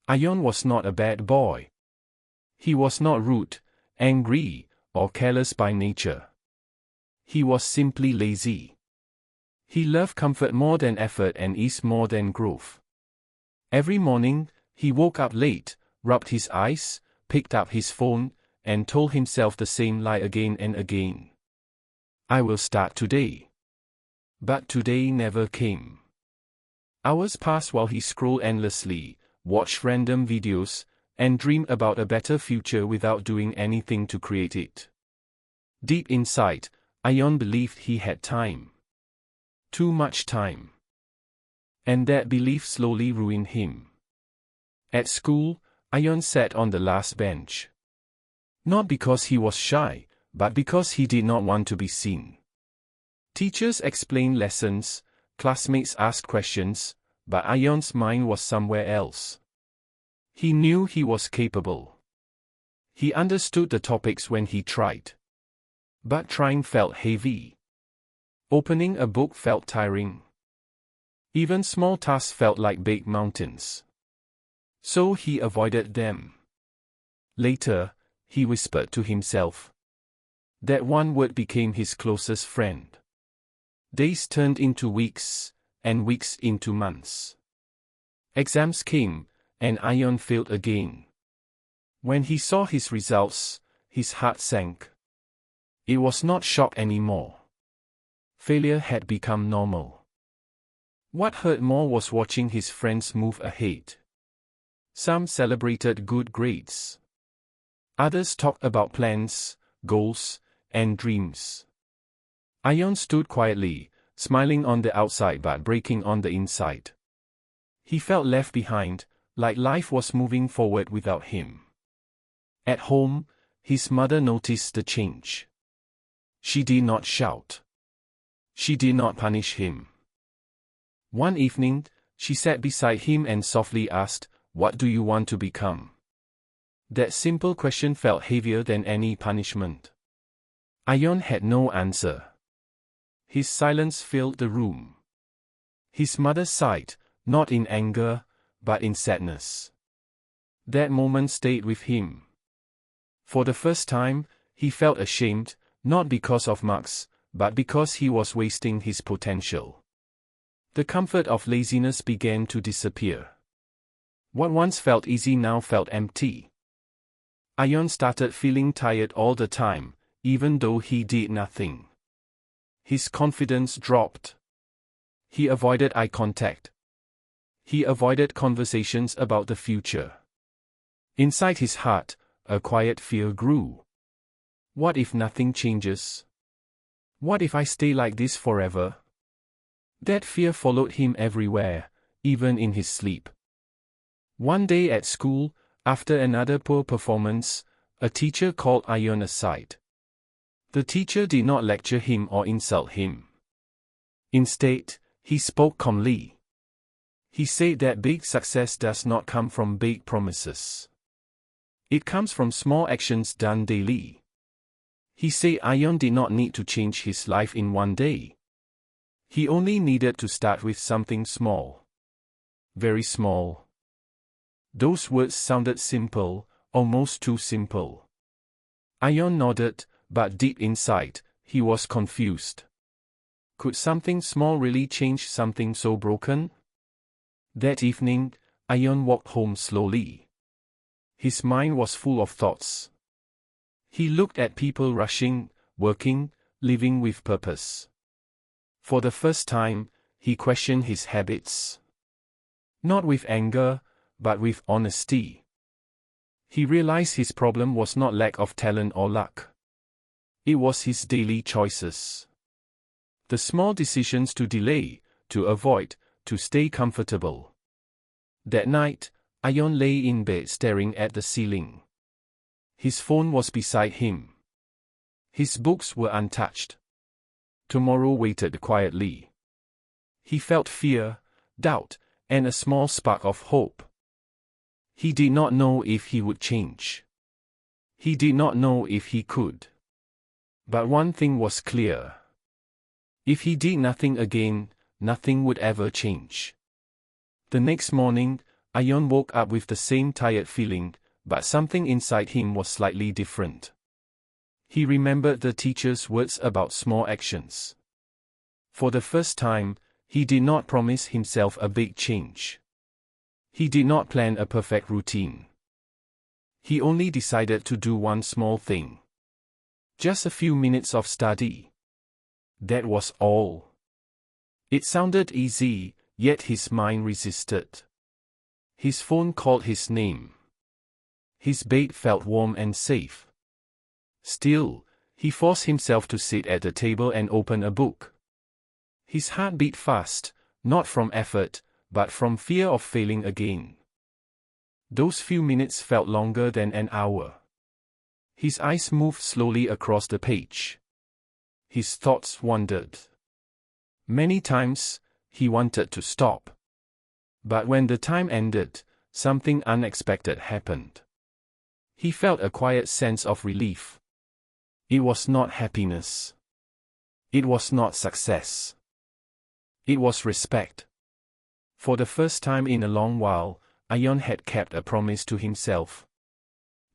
Ion was not a bad boy. He was not rude, angry, or careless by nature. He was simply lazy. He loved comfort more than effort and ease more than growth. Every morning, he woke up late, rubbed his eyes, picked up his phone, and told himself the same lie again and again. I will start today. But today never came. Hours passed while he scrolled endlessly, watched random videos, and dreamed about a better future without doing anything to create it. Deep inside, Ion believed he had time. Too much time. And that belief slowly ruined him. At school, Ion sat on the last bench. Not because he was shy, but because he did not want to be seen. Teachers explained lessons, classmates asked questions, but Ion's mind was somewhere else. He knew he was capable. He understood the topics when he tried. But trying felt heavy. Opening a book felt tiring. Even small tasks felt like big mountains. So he avoided them. Later, he whispered to himself. That one word became his closest friend. Days turned into weeks, and weeks into months. Exams came, and Ion failed again. When he saw his results, his heart sank. It was not shock anymore. Failure had become normal. What hurt more was watching his friends move ahead. Some celebrated good grades. Others talked about plans, goals, and dreams. Ion stood quietly, smiling on the outside but breaking on the inside. He felt left behind, like life was moving forward without him. At home, his mother noticed the change. She did not shout. She did not punish him. One evening, she sat beside him and softly asked, "What do you want to become?" That simple question felt heavier than any punishment. Ion had no answer. His silence filled the room. His mother sighed, not in anger, but in sadness. That moment stayed with him. For the first time, he felt ashamed, not because of marks, but because he was wasting his potential. The comfort of laziness began to disappear. What once felt easy now felt empty. Ion started feeling tired all the time, even though he did nothing. His confidence dropped. He avoided eye contact. He avoided conversations about the future. Inside his heart, a quiet fear grew. What if nothing changes? What if I stay like this forever? That fear followed him everywhere, even in his sleep. One day at school, after another poor performance, a teacher called Ion aside. The teacher did not lecture him or insult him. Instead, he spoke calmly. He said that big success does not come from big promises. It comes from small actions done daily. He said Ion did not need to change his life in one day. He only needed to start with something small. Very small. Those words sounded simple, almost too simple. Ion nodded, but deep inside, he was confused. Could something small really change something so broken? That evening, Ion walked home slowly. His mind was full of thoughts. He looked at people rushing, working, living with purpose. For the first time, he questioned his habits. Not with anger, but with honesty. He realized his problem was not lack of talent or luck. It was his daily choices. The small decisions to delay, to avoid, to stay comfortable. That night, Ion lay in bed staring at the ceiling. His phone was beside him. His books were untouched. Tomorrow waited quietly. He felt fear, doubt, and a small spark of hope. He did not know if he would change. He did not know if he could. But one thing was clear. If he did nothing again, nothing would ever change. The next morning, Ayon woke up with the same tired feeling, but something inside him was slightly different. He remembered the teacher's words about small actions. For the first time, he did not promise himself a big change. He did not plan a perfect routine. He only decided to do one small thing. Just a few minutes of study. That was all. It sounded easy, yet his mind resisted. His phone called his name. His bed felt warm and safe. Still, he forced himself to sit at the table and open a book. His heart beat fast, not from effort, but from fear of failing again. Those few minutes felt longer than an hour. His eyes moved slowly across the page. His thoughts wandered. Many times, he wanted to stop. But when the time ended, something unexpected happened. He felt a quiet sense of relief. It was not happiness. It was not success. It was respect. For the first time in a long while, Ayon had kept a promise to himself.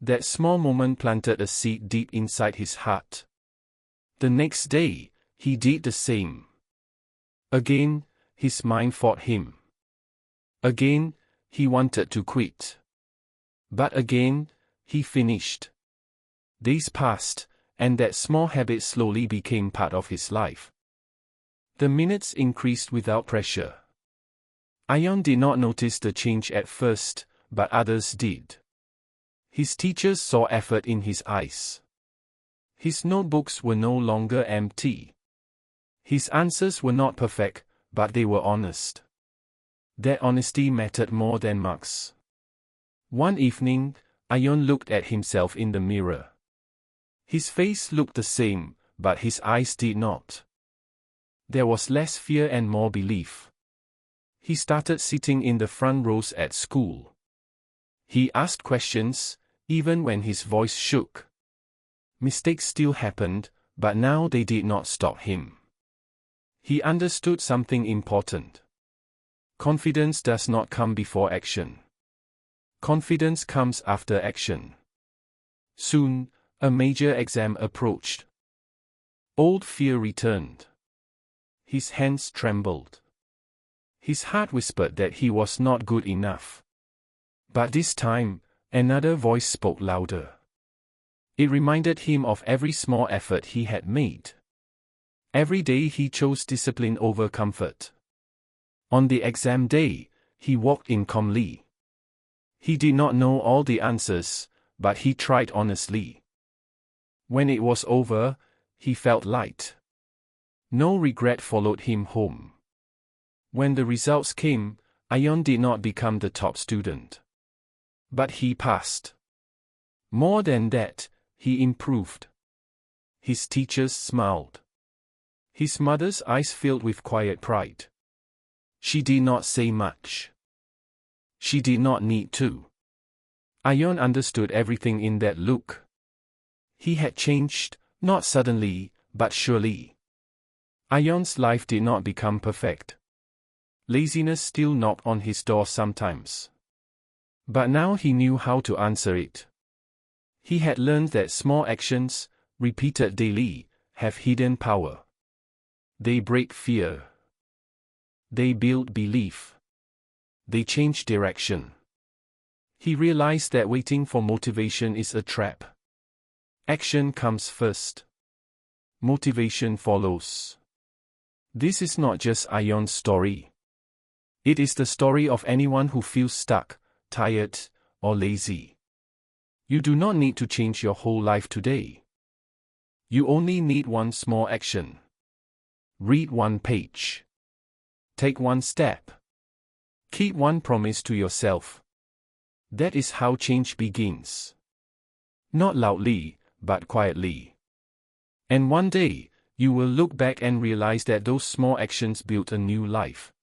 That small moment planted a seed deep inside his heart. The next day, he did the same. Again, his mind fought him. Again, he wanted to quit. But again, he finished. Days passed, and that small habit slowly became part of his life. The minutes increased without pressure. Ayon did not notice the change at first, but others did. His teachers saw effort in his eyes. His notebooks were no longer empty. His answers were not perfect, but they were honest. That honesty mattered more than marks. One evening, Ayon looked at himself in the mirror. His face looked the same, but his eyes did not. There was less fear and more belief. He started sitting in the front rows at school. He asked questions, even when his voice shook. Mistakes still happened, but now they did not stop him. He understood something important. Confidence does not come before action. Confidence comes after action. Soon, a major exam approached. Old fear returned. His hands trembled. His heart whispered that he was not good enough. But this time, another voice spoke louder. It reminded him of every small effort he had made. Every day he chose discipline over comfort. On the exam day, he walked in calmly. He did not know all the answers, but he tried honestly. When it was over, he felt light. No regret followed him home. When the results came, Ayon did not become the top student. But he passed. More than that, he improved. His teachers smiled. His mother's eyes filled with quiet pride. She did not say much. She did not need to. Ayon understood everything in that look. He had changed, not suddenly, but surely. Ayon's life did not become perfect. Laziness still knocked on his door sometimes. But now he knew how to answer it. He had learned that small actions, repeated daily, have hidden power. They break fear. They build belief. They change direction. He realized that waiting for motivation is a trap. Action comes first. Motivation follows. This is not just Ayon's story. It is the story of anyone who feels stuck, tired, or lazy. You do not need to change your whole life today. You only need one small action. Read one page. Take one step. Keep one promise to yourself. That is how change begins. Not loudly, but quietly. And one day, you will look back and realize that those small actions built a new life.